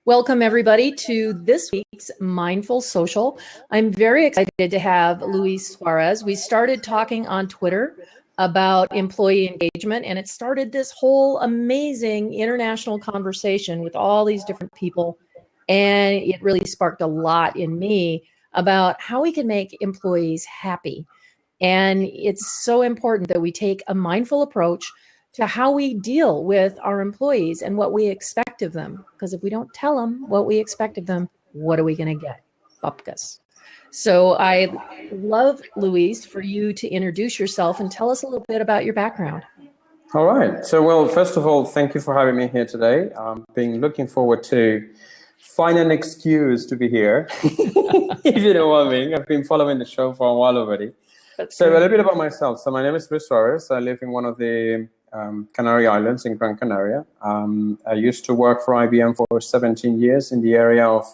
Welcome, everybody, to this week's Mindful Social. I'm very excited to have Luis Suarez. We started talking on Twitter about employee engagement, and it started this whole amazing international conversation with all these different people. And it really sparked a lot in me about how we can make employees happy. And it's so important that we take a mindful approach to how we deal with our employees and what we expect of them. Because if we don't tell them what we expect of them, what are we going to get? Bupkis. So I love, Luis, for you to introduce yourself and tell us a little bit about your background. All right. So, well, first of all, thank you for having me here today. I've been looking forward to find an excuse to be here, if you know what I mean. I've been following the show for a while already. So a little bit about myself. So my name is Luis Suarez. I live in one of the Canary Islands in Gran Canaria. I used to work for IBM for 17 years in the area of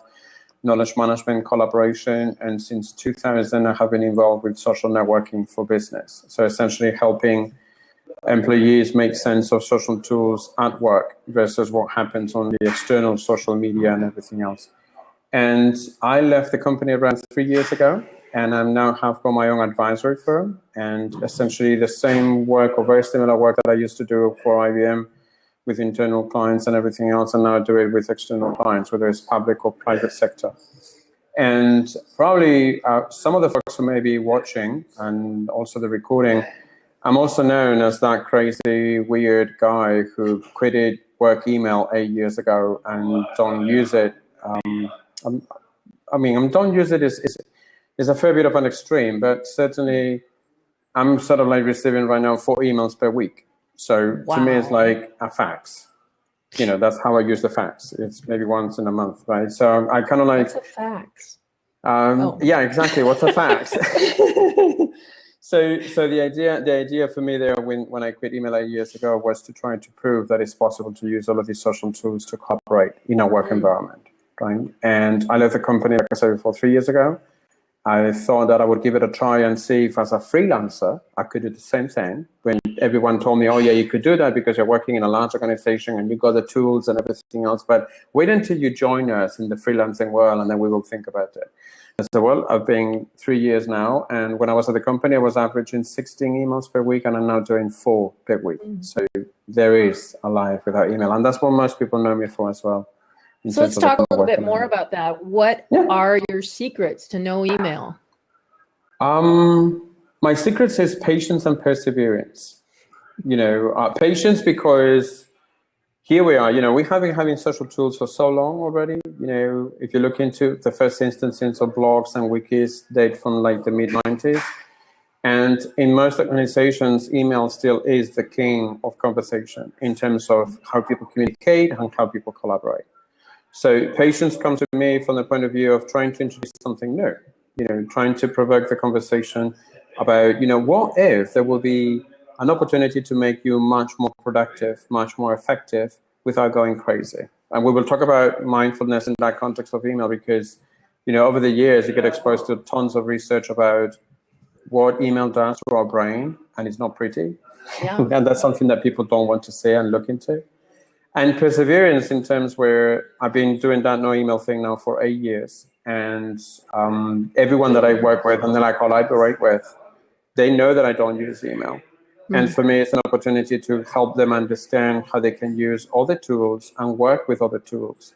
knowledge management, collaboration, and since 2000, I have been involved with social networking for business. So essentially helping employees make sense of social tools at work versus what happens on the external social media and everything else. And I left the company around 3 years ago, and I now have got my own advisory firm, and essentially the same work or very similar work that I used to do for IBM with internal clients and everything else, and now do it with external clients, whether it's public or private sector. And probably some of the folks who may be watching and also the recording, I'm also known as that crazy, weird guy who quitted work email 8 years ago and don't use it. Don't use it is a fair bit of an extreme, but certainly I'm sort of like receiving right now 4 emails per week. So to me, it's like a fax. You know, that's how I use the fax. It's maybe once in a month, right? So I kind of like... What's a fax? Yeah, exactly. What's a fax? So the idea for me there when I quit email 8 years ago was to try to prove that it's possible to use all of these social tools to cooperate in a work environment, right? And I left the company, like I said before, 3 years ago. I thought that I would give it a try and see if as a freelancer, I could do the same thing. When everyone told me, oh yeah, you could do that because you're working in a large organization and you got the tools and everything else, but wait until you join us in the freelancing world and then we will think about it. I said, well, I've been 3 years now, and when I was at the company, I was averaging 16 emails per week, and I'm now doing 4 per week. So there is a life without email, and that's what most people know me for as well. So let's talk a little bit more about that. What are your secrets to no email? My secrets is patience and perseverance. You know, patience because here we are. You know, we have been having social tools for so long already. You know, if you look into the first instances of blogs and wikis, date from like the mid-90s. And in most organizations, email still is the king of conversation in terms of how people communicate and how people collaborate. So patience comes to me from the point of view of trying to introduce something new, you know, trying to provoke the conversation about, you know, what if there will be an opportunity to make you much more productive, much more effective without going crazy. And we will talk about mindfulness in that context of email because, you know, over the years, you get exposed to tons of research about what email does to our brain, and it's not pretty. Yeah. And that's something that people don't want to say and look into. And perseverance in terms where I've been doing that no email thing now for 8 years. And everyone that I work with and then I collaborate with, they know that I don't use email. And for me, it's an opportunity to help them understand how they can use other tools and work with other tools.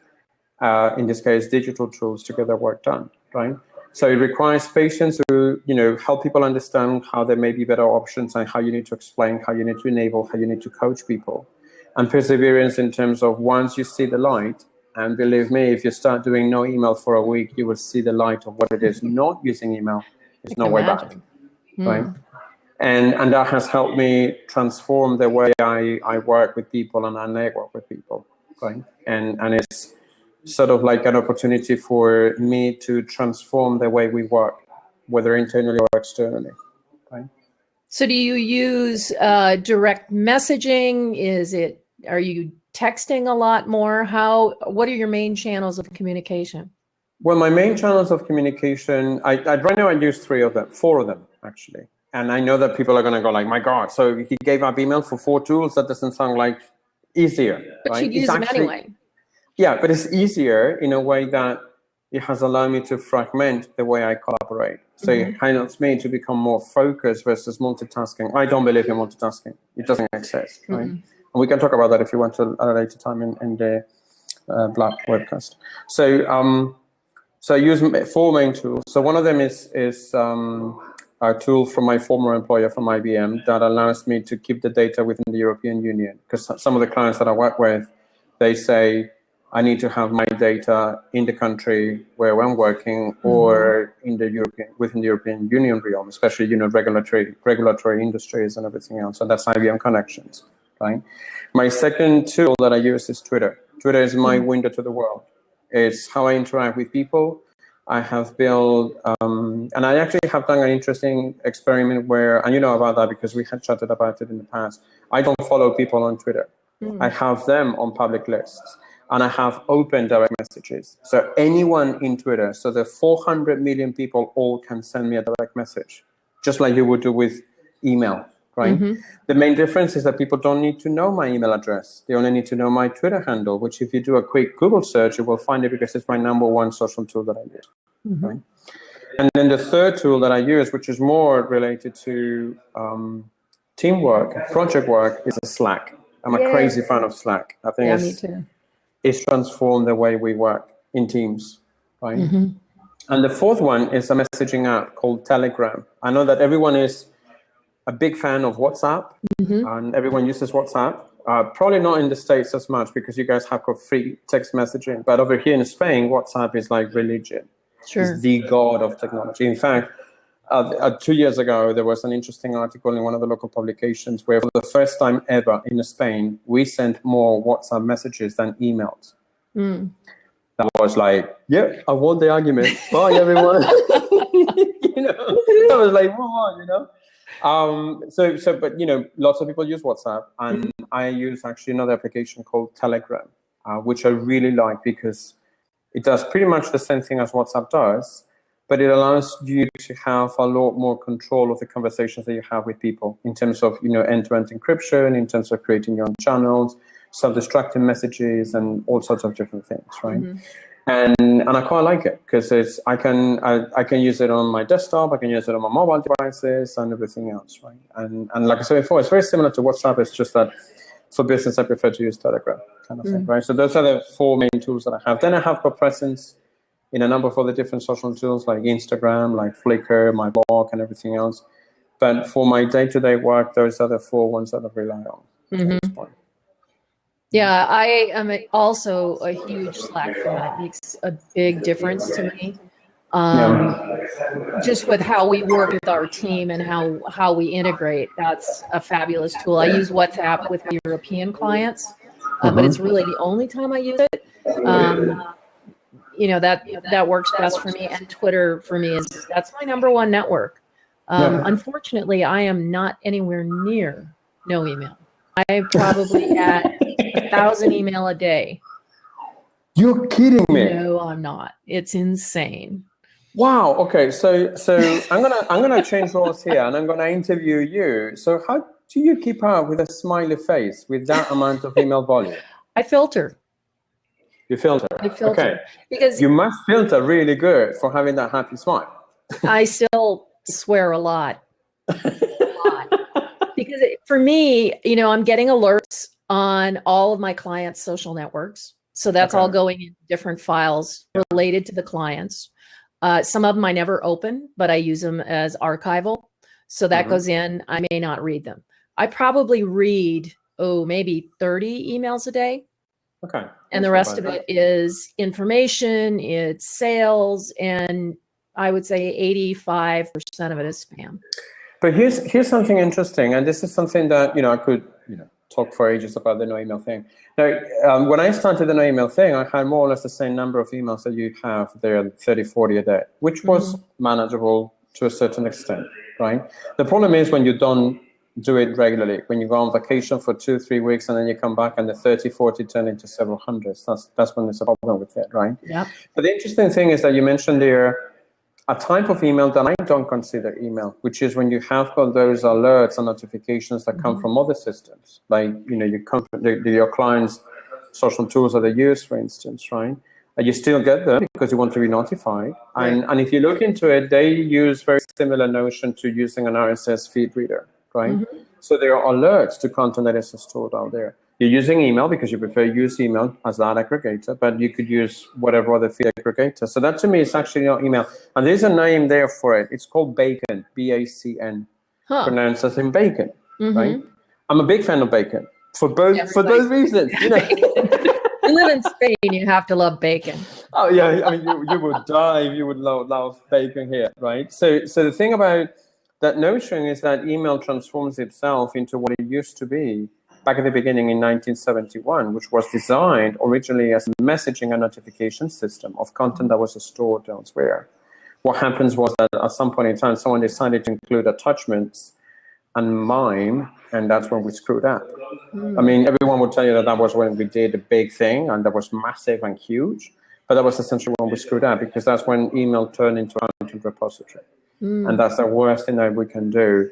In this case, digital tools to get their work done, right? So it requires patience to, you know, help people understand how there may be better options and how you need to explain, how you need to enable, how you need to coach people. And perseverance in terms of once you see the light, and believe me, if you start doing no email for a week, you will see the light of what it is. Not using email is no way back, right? And that has helped me transform the way I work with people and I network with people, right? And it's sort of like an opportunity for me to transform the way we work, whether internally or externally, right? So do you use direct messaging? Are you texting a lot more? What are your main channels of communication? Well, my main channels of communication, right now I use 4 of them actually. And I know that people are going to go like, my God, so he gave up email for 4 tools? That doesn't sound like easier. But right? you use them anyway. Yeah, but it's easier in a way that it has allowed me to fragment the way I collaborate. So it helps me to become more focused versus multitasking. I don't believe in multitasking. It doesn't exist, right? And we can talk about that if you want to at a later time in the Black webcast. So I use 4 main tools. So one of them is a tool from my former employer from IBM that allows me to keep the data within the European Union. Because some of the clients that I work with, they say, I need to have my data in the country where I'm working or within the European Union realm, especially, regulatory industries and everything else. So that's IBM connections, right? My second tool that I use is Twitter. Twitter is my window to the world. It's how I interact with people. I have built, and I actually have done an interesting experiment where, and you know about that because we had chatted about it in the past. I don't follow people on Twitter. I have them on public lists, and I have open direct messages. So anyone in Twitter, so the 400 million people all can send me a direct message, just like you would do with email. Right? The main difference is that people don't need to know my email address. They only need to know my Twitter handle, which if you do a quick Google search, you will find it because it's my #1 social tool that I use. Right? And then the third tool that I use, which is more related to teamwork, project work, is Slack. I'm a crazy fan of Slack. I think me too. It's transformed the way we work in teams. Right? And the fourth one is a messaging app called Telegram. I know that everyone is a big fan of WhatsApp, and everyone uses WhatsApp. Probably not in the States as much because you guys have got free text messaging. But over here in Spain, WhatsApp is like religion. Sure. It's the god of technology. In fact, 2 years ago, there was an interesting article in one of the local publications where for the first time ever in Spain, we sent more WhatsApp messages than emails. That was like, yeah, I won the argument. Bye, everyone. I was like, whoa, but lots of people use WhatsApp, and I use actually another application called Telegram, which I really like because it does pretty much the same thing as WhatsApp does, but it allows you to have a lot more control of the conversations that you have with people in terms of, end-to-end encryption, in terms of creating your own channels, self-destructing messages, and all sorts of different things, right? And I quite like it because I can use it on my desktop, I can use it on my mobile devices and everything else, right? And like I said before, it's very similar to WhatsApp. It's just that for business, I prefer to use Telegram kind of thing, right? So those are the 4 main tools that I have. Then I have got presence in a number of other different social tools like Instagram, like Flickr, my blog, and everything else. But for my day-to-day work, those are the 4 ones that I rely on at this point. Yeah, I am also a huge Slack fan. It makes a big difference to me. Just with how we work with our team and how we integrate, that's a fabulous tool. I use WhatsApp with European clients, but it's really the only time I use it. That works best for me. And Twitter for me that's my #1 network. Unfortunately, I am not anywhere near no email. I probably at 1,000 email a day. You're kidding me. No, I'm not. It's insane. Wow. Okay. So I'm gonna change roles here, and I'm gonna interview you. So how do you keep up with a smiley face with that amount of email volume? I filter. You filter. I filter. Okay. Because you must filter really good for having that happy smile. I still swear a lot. Because for me, I'm getting alerts on all of my clients' social networks. So that's all going in different files related to the clients. Some of them I never open, but I use them as archival. So that goes in. I may not read them. I probably read, maybe 30 emails a day. Okay. And the rest of it is information, it's sales, and I would say 85% of it is spam. But here's something interesting, and this is something that I could talk for ages about the no email thing. Now, when I started the no email thing, I had more or less the same number of emails that you have there, 30, 40 a day, which was manageable to a certain extent, right? The problem is when you don't do it regularly, when you go on vacation for 2-3 weeks and then you come back and the 30, 40 turn into several hundreds. That's when there's a problem with it, right? Yeah. But the interesting thing is that you mentioned there a type of email that I don't consider email, which is when you have got those alerts and notifications that come from other systems. Like, your clients social tools that they use, for instance, right? And you still get them because you want to be notified. And if you look into it, they use very similar notion to using an RSS feed reader, right? So there are alerts to content that is stored out there. You're using email because you prefer to use email as that aggregator, but you could use whatever other feed aggregator. So that to me is actually not email. And there's a name there for it. It's called Bacon, B-A-C-N, pronounced as in bacon, right? I'm a big fan of bacon for both reasons. You know. You live in Spain, you have to love bacon. Oh yeah, I mean you would die if you would love bacon here, right? So the thing about that notion is that email transforms itself into what it used to be back at the beginning in 1971, which was designed originally as a messaging and notification system of content that was stored elsewhere. What happens was that at some point in time, someone decided to include attachments and mime, and that's when we screwed up. I mean, everyone would tell you that was when we did a big thing, and that was massive and huge, but that was essentially when we screwed up, because that's when email turned into a content repository. And that's the worst thing that we can do,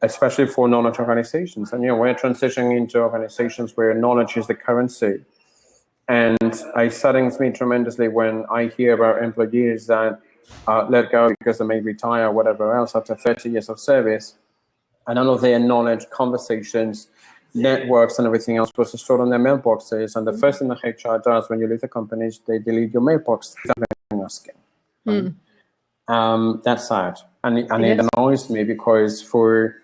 especially for knowledge organizations. And, we're transitioning into organizations where knowledge is the currency. And it saddens me tremendously when I hear about employees that let go because they may retire or whatever else after 30 years of service, and all of their knowledge, conversations, networks, and everything else was stored on their mailboxes. And the first thing the HR does when you leave the company is they delete your mailbox without asking. Right? That's sad. And it annoys me because for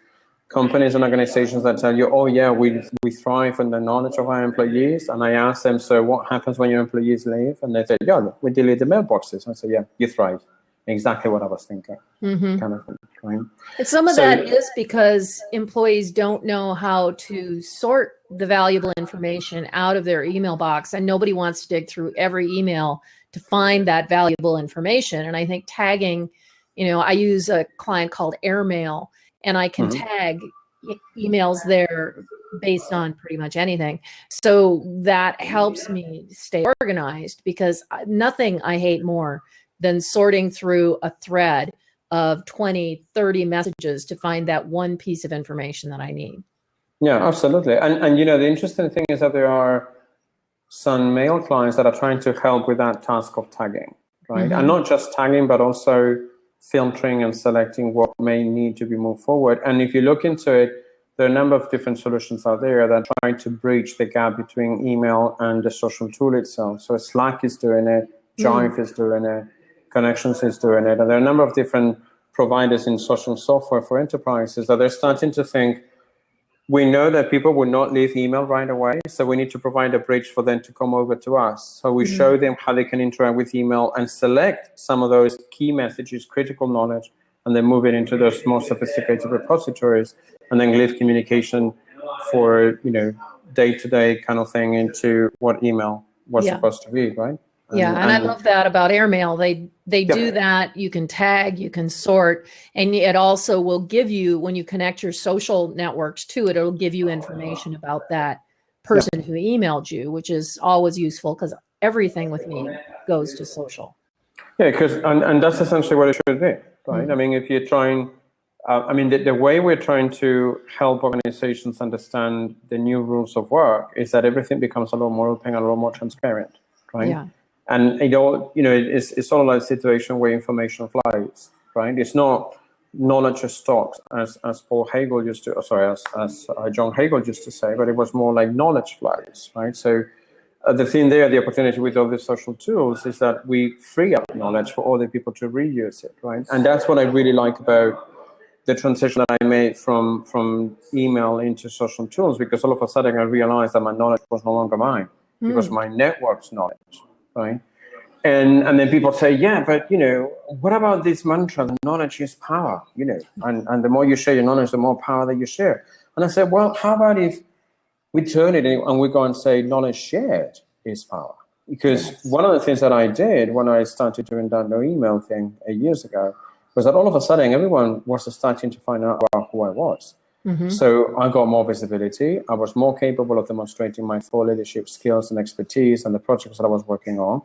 companies and organizations that tell you, oh yeah, we thrive on the knowledge of our employees. And I ask them, so what happens when your employees leave? And they say, yeah, we delete the mailboxes. I say, yeah, you thrive. Exactly what I was thinking. Kind of thing. Right? And some of that is because employees don't know how to sort the valuable information out of their email box, and nobody wants to dig through every email to find that valuable information. And I think tagging, I use a client called Airmail, and I can tag emails there based on pretty much anything. So that helps me stay organized, because nothing I hate more than sorting through a thread of 20, 30 messages to find that one piece of information that I need. Yeah, absolutely. And the interesting thing is that there are some mail clients that are trying to help with that task of tagging, right? And not just tagging, but also filtering and selecting what may need to be moved forward. And if you look into it, there are a number of different solutions out there that are trying to bridge the gap between email and the social tool itself. So Slack is doing it, Jive is doing it, Connections is doing it. And there are a number of different providers in social software for enterprises that they're starting to think, we know that people will not leave email right away, so we need to provide a bridge for them to come over to us. So we show them how they can interact with email and select some of those key messages, critical knowledge, and then move it into those more sophisticated repositories, and then leave communication for, day-to-day kind of thing into what email was supposed to be, right? And I love that about Airmail. They do that. You can tag, you can sort, and it also will give you, when you connect your social networks to it, it'll give you information about that person who emailed you, which is always useful because everything with me goes to social. Yeah, because and that's essentially what it should be, right? I mean, if you're trying, the way we're trying to help organizations understand the new rules of work is that everything becomes a lot more open and a lot more transparent, right? Yeah. And it's all like a situation where information flows, right? It's not knowledge as stocks, as Paul Hagel used to, as John Hagel used to say, but it was more like knowledge flows, right? So the thing there, the opportunity with all these social tools is that we free up knowledge for other people to reuse it, right? And that's what I really like about the transition that I made from email into social tools, because all of a sudden I realized that my knowledge was no longer mine. It was my network's knowledge. Right, and then people say, yeah, but what about this mantra? The knowledge is power, and the more you share your knowledge, the more power that you share. And I said, well, how about if we turn it and we go and say knowledge shared is power? Because one of the things that I did when I started doing that no email thing 8 years ago was that all of a sudden everyone was starting to find out about who I was. So I got more visibility. I was more capable of demonstrating my thought leadership skills and expertise and the projects that I was working on.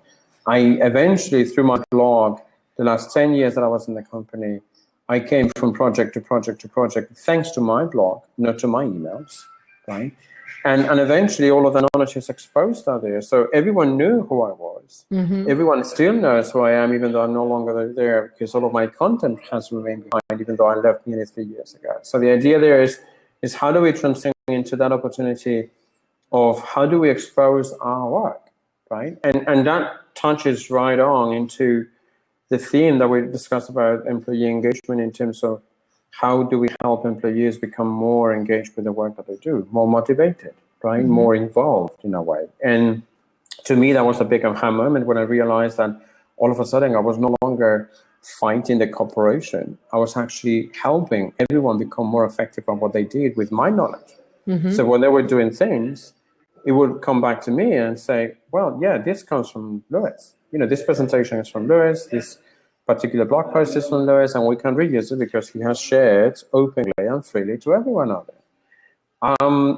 I eventually, through my blog, the last 10 years that I was in the company, I came from project to project to project, thanks to my blog, not to my emails, right? And eventually all of the knowledge is exposed out there. So everyone knew who I was. Everyone still knows who I am, even though I'm no longer there, because all of my content has remained behind, even though I left nearly 3 years ago. So the idea there is how do we transition into that opportunity of how do we expose our work, right? And that touches right on into the theme that we discussed about employee engagement in terms of how do we help employees become more engaged with the work that they do, more motivated, right? More involved in a way. And to me, that was a big aha moment when I realized that all of a sudden I was no longer fighting the corporation. I was actually helping everyone become more effective on what they did with my knowledge. So when they were doing things, it would come back to me and say, well, yeah, this comes from Lewis. This presentation is from Lewis, this particular blog post is from Lewis, and we can reuse it because he has shared openly and freely to everyone out there.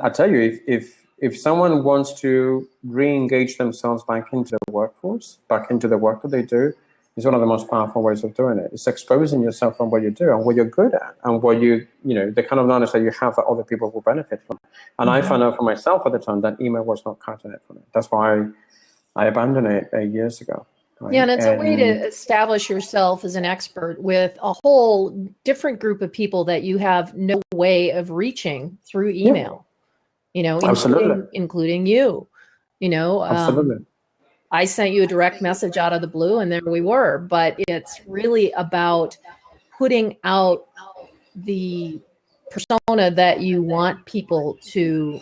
I tell you, if someone wants to re-engage themselves back into the workforce, back into the work that they do, it's one of the most powerful ways of doing it. It's exposing yourself on what you do and what you're good at and what the kind of knowledge that you have that other people will benefit from. And I found out for myself at the time that email was not cutting it for me. That's why I abandoned it 8 years ago. Right? Yeah, and it's a way to establish yourself as an expert with a whole different group of people that you have no way of reaching through email. Including you. Absolutely. I sent you a direct message out of the blue, and there we were. But it's really about putting out the persona that you want people to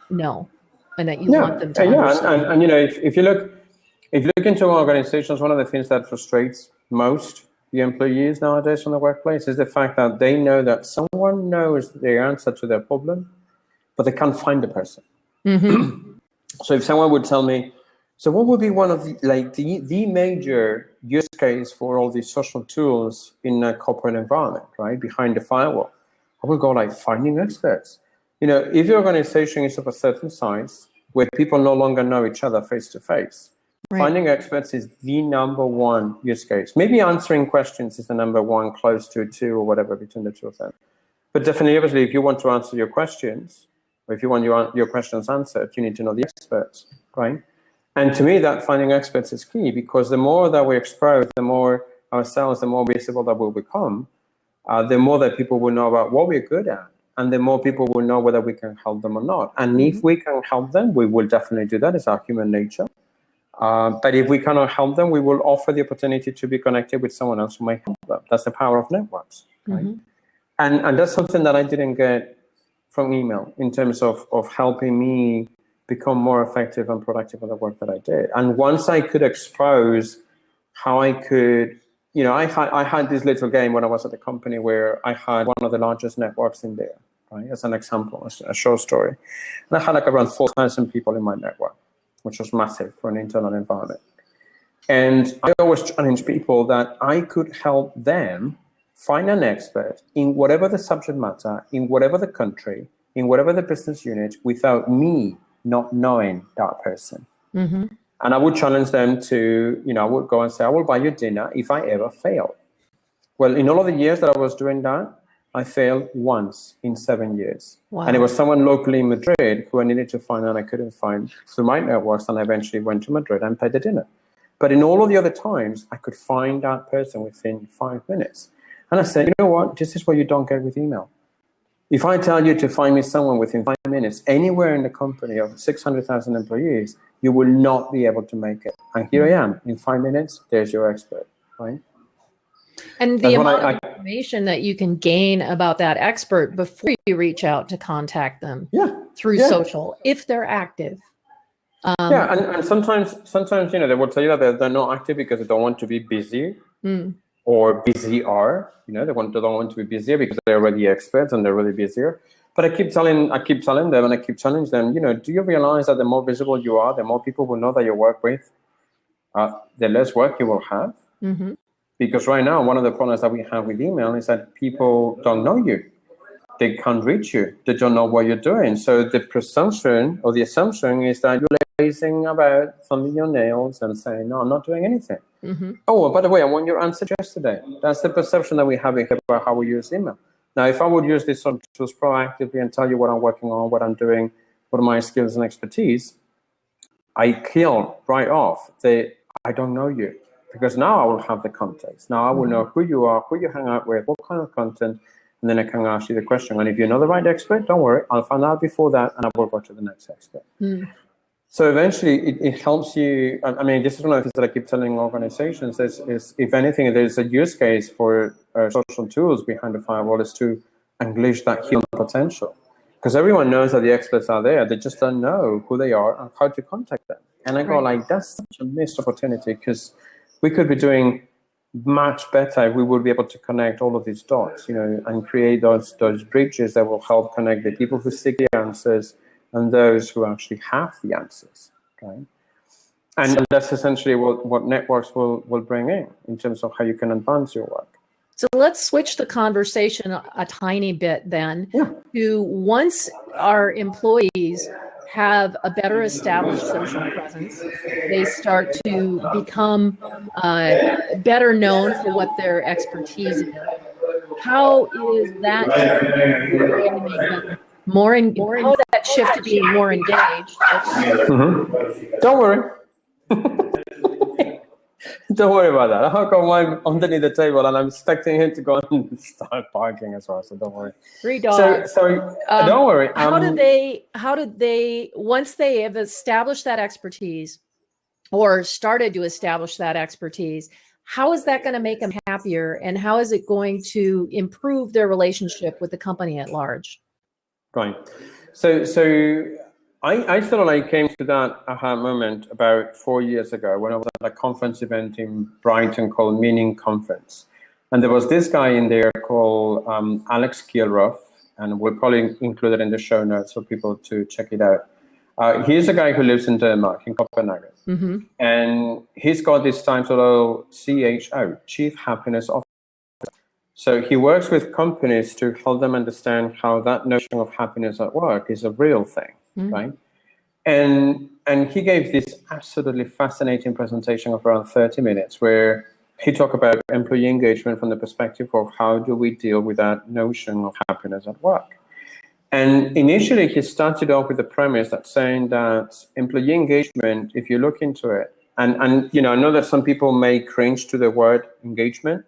know, and that you want them to understand. And if you look into organizations, one of the things that frustrates most the employees nowadays from the workplace is the fact that they know that someone knows the answer to their problem, but they can't find the person. So if someone would tell me, so what would be one of the major use case for all these social tools in a corporate environment, right, behind the firewall? I would go finding experts. If your organization is of a certain size where people no longer know each other face to face, finding experts is the number one use case. Maybe answering questions is the number one, close to 2 or whatever between the two of them. But definitely, obviously, if you want to answer your questions, or if you want your questions answered, you need to know the experts, right? And to me, that finding experts is key, because the more that we expose, the more ourselves, the more visible that we'll become, the more that people will know about what we're good at, and the more people will know whether we can help them or not. And if we can help them, we will definitely do that. It's our human nature. But if we cannot help them, we will offer the opportunity to be connected with someone else who may help them. That's the power of networks, right? And that's something that I didn't get from email in terms of helping me become more effective and productive in the work that I did. And once I could expose how I could, I had this little game when I was at the company where I had one of the largest networks in there, right? As an example, a short story. And I had around 4,000 people in my network, which was massive for an internal environment. And I always challenge people that I could help them find an expert in whatever the subject matter, in whatever the country, in whatever the business unit, without me not knowing that person. And I would challenge them to, I would go and say, I will buy you dinner if I ever fail. Well, in all of the years that I was doing that, I failed once in 7 years. Wow. And it was someone locally in Madrid who I needed to find and I couldn't find through my networks, and I eventually went to Madrid and paid the dinner. But in all of the other times, I could find that person within 5 minutes. And I said, you know what? This is what you don't get with email. If I tell you to find me someone within 5 minutes, anywhere in the company of 600,000 employees, you will not be able to make it. And here I am, in 5 minutes, there's your expert, right? And the amount of information that you can gain about that expert before you reach out to contact them through social, if they're active. And sometimes, they will tell you that they're not active because they don't want to be busy. Or busier, they don't want to be busier because they're already experts and they're really busier. But I keep telling them and I keep challenging them, do you realize that the more visible you are, the more people will know that you work with, the less work you will have? Because right now, one of the problems that we have with email is that people don't know you. They can't reach you. They don't know what you're doing. So the presumption or the assumption is that you're lazing about, thumbing your nails and saying, no, I'm not doing anything. Oh, by the way, I want your answer yesterday. That's the perception that we have about how we use email. Now, if I would use these sort of tools proactively and tell you what I'm working on, what I'm doing, what are my skills and expertise, I kill right off the I don't know you, because now I will have the context. Now I will know who you are, who you hang out with, what kind of content, and then I can ask you the question. And if you're not the right expert, don't worry, I'll find out before that, and I will go to the next expert. So eventually, it helps you. I mean, this is one of the things that I keep telling organizations is if anything, there's a use case for social tools behind the firewall is to unleash that human potential. Because everyone knows that the experts are there, they just don't know who they are and how to contact them. And I go like, that's such a missed opportunity, because we could be doing much better if we would be able to connect all of these dots, and create those bridges that will help connect the people who seek the answers and those who actually have the answers, right? And that's essentially what networks will bring in terms of how you can advance your work. So let's switch the conversation a tiny bit then to once our employees have a better established social presence, they start to become better known for what their expertise is. How is that going to make them how is that shift to being more engaged? Don't worry. Don't worry about that. I'll go mine underneath the table, and I'm expecting him to go and start barking as well. So don't worry. 3 dogs. So don't worry. How did they once they have established that expertise or started to establish that expertise, how is that going to make them happier, and how is it going to improve their relationship with the company at large? Right. So I sort of like came to that aha moment about 4 years ago when I was at a conference event in Brighton called Meaning Conference. And there was this guy in there called Alex Kielroff, and we'll probably include it in the show notes for people to check it out. He's a guy who lives in Denmark, in Copenhagen. And he's got this title CHO, Chief Happiness Officer. So he works with companies to help them understand how that notion of happiness at work is a real thing, right? And he gave this absolutely fascinating presentation of around 30 minutes where he talked about employee engagement from the perspective of how do we deal with that notion of happiness at work. And initially he started off with the premise that saying that employee engagement, if you look into it, and I know that some people may cringe to the word engagement,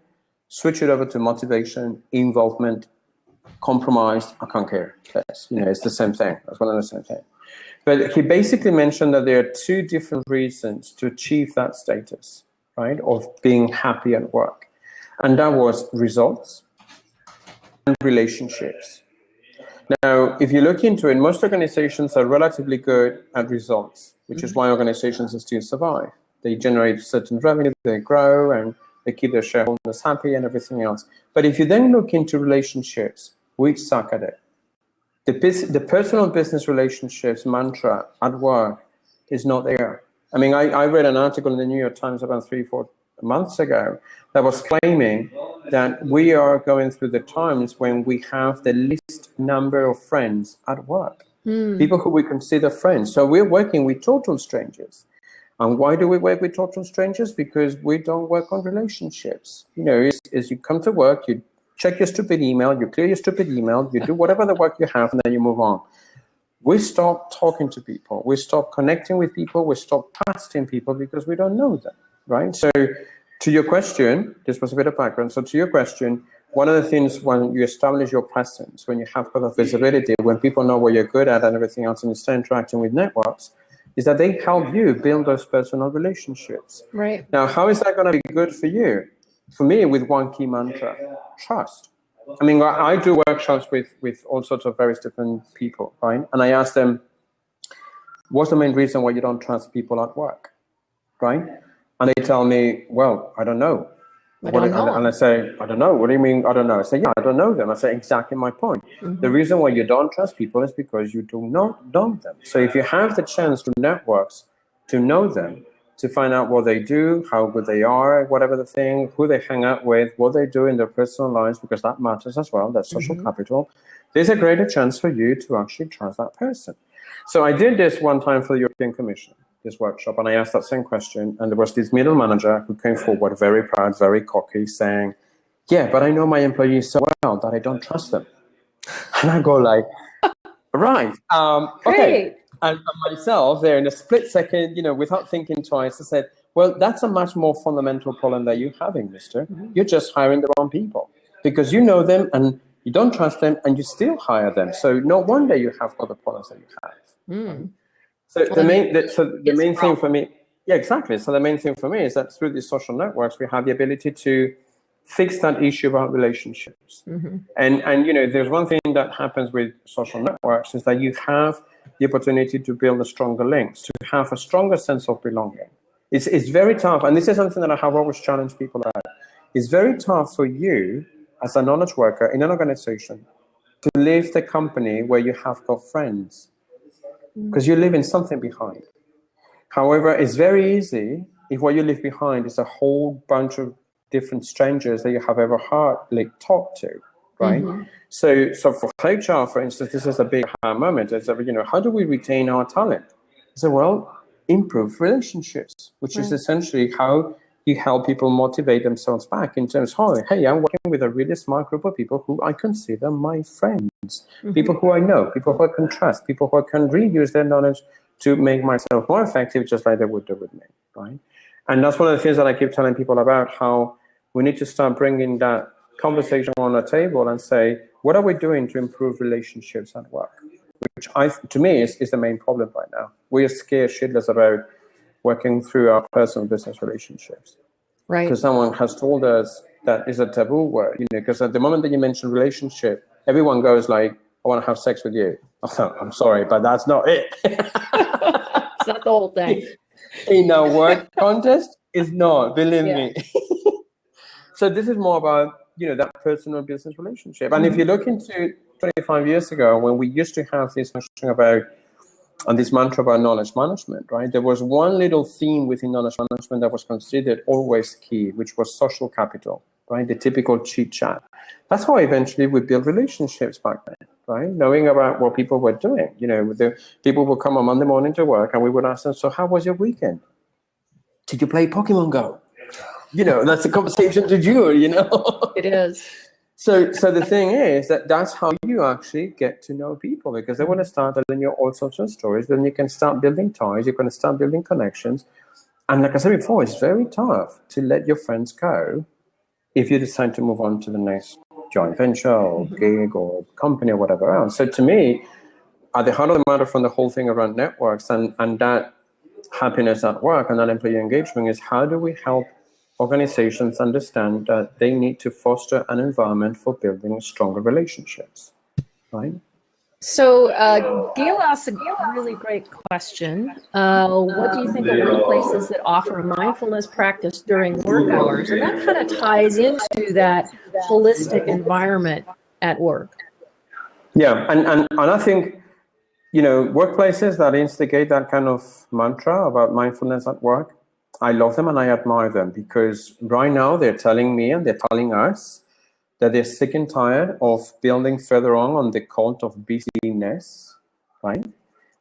switch it over to motivation, involvement, compromise, I can't care. It's the same thing. It's one and the same thing. But he basically mentioned that there are 2 different reasons to achieve that status, right, of being happy at work. And that was results and relationships. Now, if you look into it, most organizations are relatively good at results, which is why organizations still survive. They generate certain revenue, they grow, and they keep their shareholders happy and everything else. But if you then look into relationships, we suck at it. The personal business relationships mantra at work is not there. I mean, I read an article in the New York Times about 3-4 months ago that was claiming that we are going through the times when we have the least number of friends at work, people who we consider friends. So we're working with total strangers. And why do we work with total strangers? Because we don't work on relationships. As you come to work, you check your stupid email, you clear your stupid email, you do whatever the work you have, and then you move on. We stop talking to people. We stop connecting with people. We stop trusting people because we don't know them, right? So to your question, this was a bit of background. So to your question, one of the things when you establish your presence, when you have kind of visibility, when people know what you're good at and everything else, and you start interacting with networks, is that they help you build those personal relationships. Right. Now, how is that going to be good for you? For me, with one key mantra, trust. I mean, I do workshops with all sorts of various different people, right? And I ask them, what's the main reason why you don't trust people at work, right? And they tell me, well, I don't know. And I say, I don't know. What do you mean, I don't know? I say, yeah, I don't know them. I say, exactly my point. The reason why you don't trust people is because you do not know them. So if you have the chance through networks to know them, to find out what they do, how good they are, whatever the thing, who they hang out with, what they do in their personal lives, because that matters as well, that's social capital, there's a greater chance for you to actually trust that person. So I did this one time for the European Commission, this workshop, and I asked that same question, and there was this middle manager who came forward very proud, very cocky, saying, yeah, but I know my employees so well that I don't trust them. And I go like, right, okay. And myself there in a split second, without thinking twice, I said, well, that's a much more fundamental problem that you're having, mister. You're just hiring the wrong people because you know them and you don't trust them and you still hire them. So no wonder you have other problems that you have. So the main thing for me, yeah, exactly. So the main thing for me is that through these social networks, we have the ability to fix that issue about relationships. And there's one thing that happens with social networks is that you have the opportunity to build a stronger links, to have a stronger sense of belonging. It's very tough, and this is something that I have always challenged people at. It's very tough for you as a knowledge worker in an organization to leave the company where you have got friends, because you're leaving something behind. However, it's very easy if what you leave behind is a whole bunch of different strangers that you have ever hardly talked to, right? So for HR, for instance, this is a big moment. It's how do we retain our talent? So, well, improve relationships, which is essentially how you help people motivate themselves back in terms of, hey, I'm working with a really smart group of people who I consider my friends, people who I know, people who I can trust, people who I can reuse their knowledge to make myself more effective, just like they would do with me, right? And that's one of the things that I keep telling people about, how we need to start bringing that conversation on the table and say, what are we doing to improve relationships at work? Which to me is the main problem right now. We are scared shitless about working through our personal business relationships. Right. Because someone has told us that is a taboo word, because at the moment that you mention relationship, everyone goes like, I want to have sex with you. Oh, I'm sorry, but that's not it. It's not the whole thing. In a work contest, it's not, believe me. So this is more about, that personal business relationship. And if you look into 25 years ago, when we used to have this notion about, and this mantra about knowledge management, right? There was one little theme within knowledge management that was considered always key, which was social capital, right? The typical chit chat. That's how eventually we built relationships back then, right? Knowing about what people were doing. The people would come on Monday morning to work and we would ask them, so how was your weekend? Did you play Pokemon Go? That's a conversation to do, It is. So the thing is that's how you actually get to know people, because they want to start telling you all sorts of stories. Then you can start building ties. You can start building connections. And like I said before, it's very tough to let your friends go if you decide to move on to the next joint venture or gig or company or whatever else. So to me, at the heart of the matter from the whole thing around networks and that happiness at work and that employee engagement is, how do we help organizations understand that they need to foster an environment for building stronger relationships, right? So Gail asked a really great question. What do you think of workplaces that offer a mindfulness practice during work hours? And that kind of ties into that holistic environment at work. Yeah, and I think, workplaces that instigate that kind of mantra about mindfulness at work, I love them and I admire them, because right now they're telling me and they're telling us that they're sick and tired of building further on the cult of busyness, right?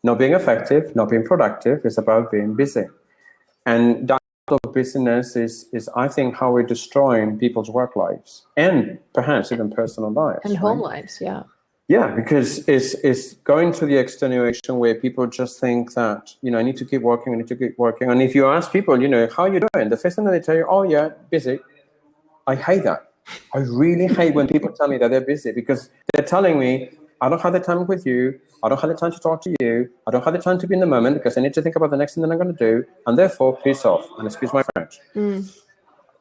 Not being effective, not being productive, it's about being busy. And that of busyness is I think, how we're destroying people's work lives and perhaps even personal lives. And home lives, yeah. Yeah, because it's going to the extenuation where people just think that, I need to keep working, I need to keep working. And if you ask people, how are you doing? The first thing that they tell you, oh yeah, busy. I hate that. I really hate when people tell me that they're busy, because they're telling me, I don't have the time with you. I don't have the time to talk to you. I don't have the time to be in the moment because I need to think about the next thing that I'm going to do. And therefore, piss off. And excuse my French.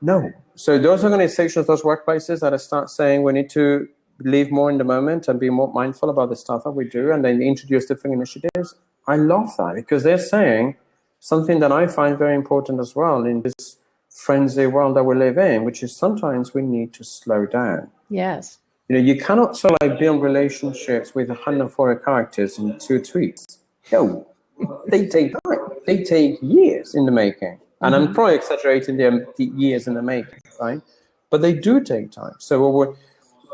No. So those organizations, those workplaces that start saying we need to live more in the moment and be more mindful about the stuff that we do, and then introduce different initiatives, I love that, because they're saying something that I find very important as well in this frenzy world that we live in, which is sometimes we need to slow down. Yes. You cannot sort of like build relationships with 140 characters in 2 tweets. No, they take time. They take years in the making. And I'm probably exaggerating the years in the making, right? But they do take time. So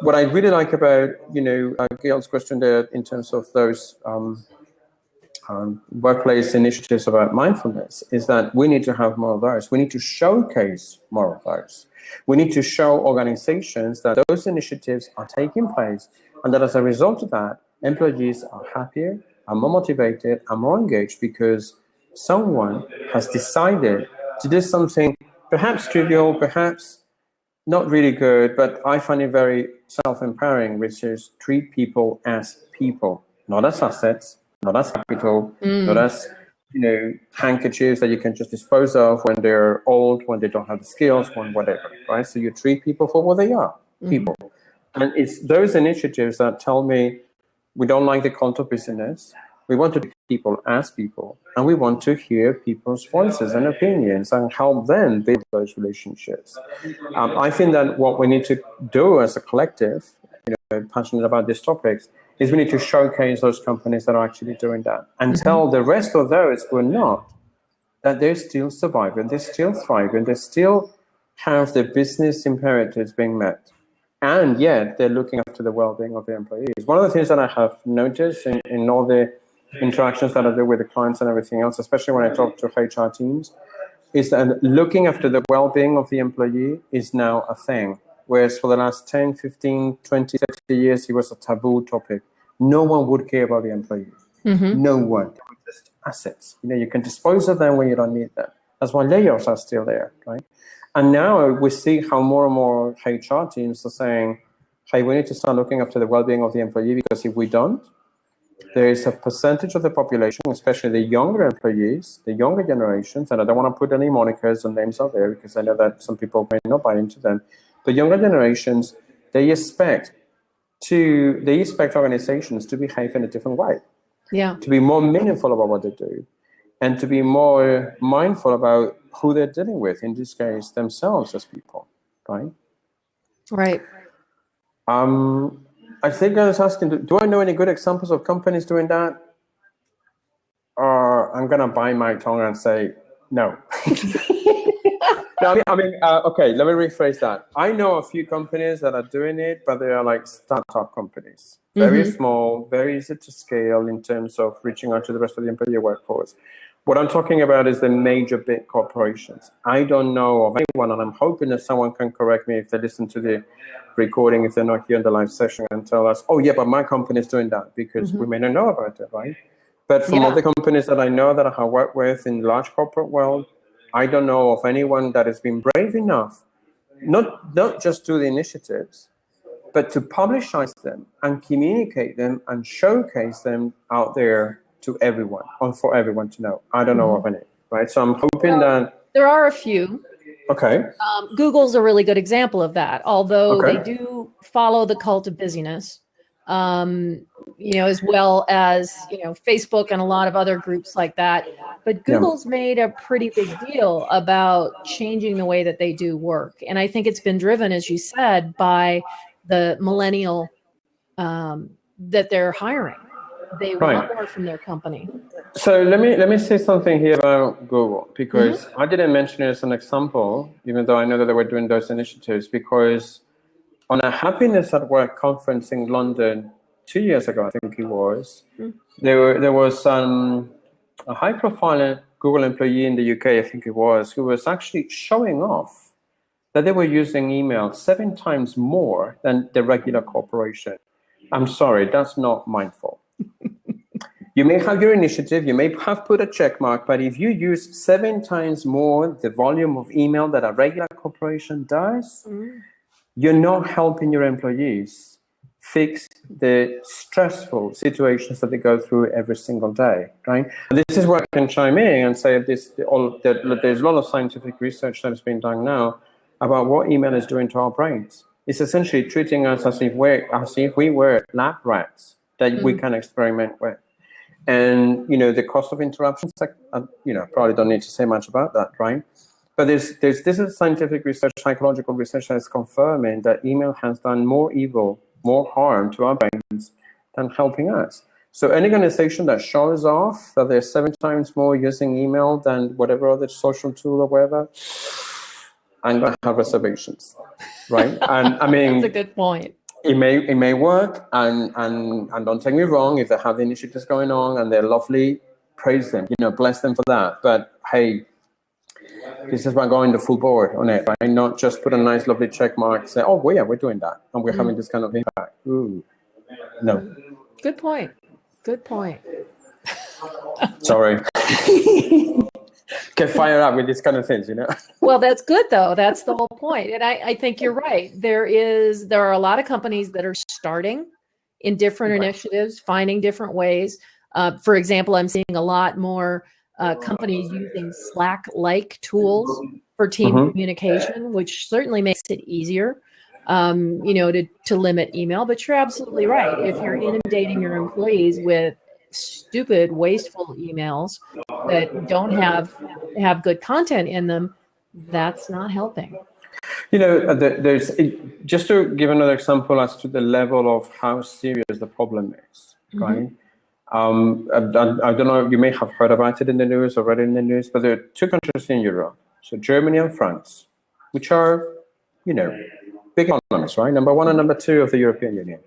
what I really like about, Gail's question there in terms of those workplace initiatives about mindfulness is that we need to have more of those. We need to showcase more of those. We need to show organizations that those initiatives are taking place and that as a result of that, employees are happier, are more motivated, are more engaged because someone has decided to do something perhaps trivial, perhaps not really good, but I find it very self-empowering, which is treat people as people, not as assets, not as capital, not as handkerchiefs that you can just dispose of when they're old, when they don't have the skills, when whatever, right? So you treat people for what they are, people. And it's those initiatives that tell me we don't like the cult of busyness. We want to treat people as people, and we want to hear people's voices and opinions and help them build those relationships. I think that what we need to do as a collective, passionate about these topics, is we need to showcase those companies that are actually doing that and tell the rest of those who are not that they're still surviving, they're still thriving, they still have their business imperatives being met. And yet they're looking after the well-being of the employees. One of the things that I have noticed in all the interactions that I do with the clients and everything else, especially when I talk to HR teams, is that looking after the well-being of the employee is now a thing. Whereas for the last 10, 15, 20, 30 years, it was a taboo topic. No one would care about the employee. No one. They were just assets. You can dispose of them when you don't need them. That's why layoffs are still there, right? And now we see how more and more HR teams are saying, hey, we need to start looking after the well-being of the employee, because if we don't, there is a percentage of the population, especially the younger employees, the younger generations, and I don't want to put any monikers and names out there because I know that some people may not buy into them. The younger generations, they expect organizations to behave in a different way, to be more meaningful about what they do, and to be more mindful about who they're dealing with, in this case, themselves as people, right? Right. I think I was asking, do I know any good examples of companies doing that? Or I'm going to bite my tongue and say, no. No, okay, let me rephrase that. I know a few companies that are doing it, but they are like startup companies. Very small, very easy to scale in terms of reaching out to the rest of the employee workforce. What I'm talking about is the major big corporations. I don't know of anyone, and I'm hoping that someone can correct me if they listen to the recording, if they're not here in the live session, and tell us, oh yeah, but my company is doing that, because we may not know about it, right? But from other companies that I know that I have worked with in the large corporate world, I don't know of anyone that has been brave enough, not just do the initiatives, but to publicize them and communicate them and showcase them out there to everyone, and for everyone to know. I don't know of any, right? So I'm hoping that there are a few. Okay. Google's a really good example of that, although they do follow the cult of busyness, as well as, Facebook and a lot of other groups like that. But Google's made a pretty big deal about changing the way that they do work. And I think it's been driven, as you said, by the millennial that they're hiring. They want more from their company. So let me say something here about Google, because I didn't mention it as an example, even though I know that they were doing those initiatives, because on a Happiness at Work conference in London 2 years ago, I think it was, there was a high-profile Google employee in the UK, I think it was, who was actually showing off that they were using email 7 times more than the regular corporation. I'm sorry, that's not mindful. You may have your initiative, you may have put a check mark, but if you use 7 times more the volume of email that a regular corporation does, you're not helping your employees fix the stressful situations that they go through every single day, right? And this is where I can chime in and say there's a lot of scientific research that has been done now about what email is doing to our brains. It's essentially treating us as if we were lab rats that we can experiment with. And, the cost of interruptions, probably don't need to say much about that, right? But this is scientific research, psychological research that is confirming that email has done more evil, more harm to our brains than helping us. So any organization that shows off that they're 7 times more using email than whatever other social tool or whatever, I'm going to have reservations, right? And I mean, that's a good point. It may work, and don't take me wrong, if they have the initiatives going on and they're lovely praise them, bless them for that. But hey, this is about going the full board on it, right? Not just put a nice, lovely check mark, say, oh, well, yeah, we're doing that, and we're having this kind of impact. Ooh, no. Good point. Good point. Sorry. Get fired up with these kind of things, Well, that's good though. That's the whole point. And I think you're right. There are a lot of companies that are starting in different initiatives, finding different ways. For example, I'm seeing a lot more companies using Slack-like tools for team communication, which certainly makes it easier, to limit email. But you're absolutely right. If you're inundating your employees with stupid, wasteful emails that don't have good content in them, that's not helping. There's just to give another example as to the level of how serious the problem is, right? I don't know, you may have heard about it in the news or read it in the news, but there are two countries in Europe, so Germany and France, which are, big economies, right? Number one and number two of the European Union.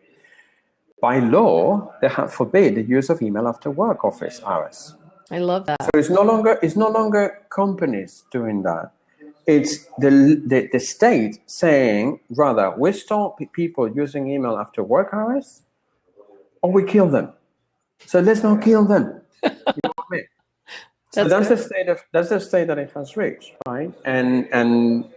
By law, they have forbid the use of email after work office hours. I love that. So it's no longer companies doing that. It's the state saying, rather, we stop people using email after work hours, or we kill them. So let's not kill them. You know what I mean? So that's the state that it has reached, right? And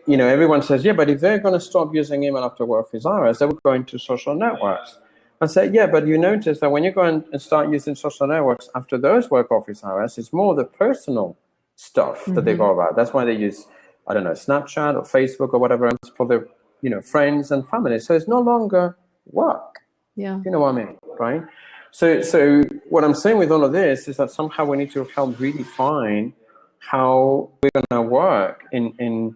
everyone says, yeah, but if they're going to stop using email after work office hours, they will go into social networks. I said, yeah, but you notice that when you go and start using social networks after those work office hours, it's more the personal stuff that they go about. That's why they use, I don't know, Snapchat or Facebook or whatever else for their, friends and family. So it's no longer work. Yeah. You know what I mean, right? So what I'm saying with all of this is that somehow we need to help redefine how we're going to work in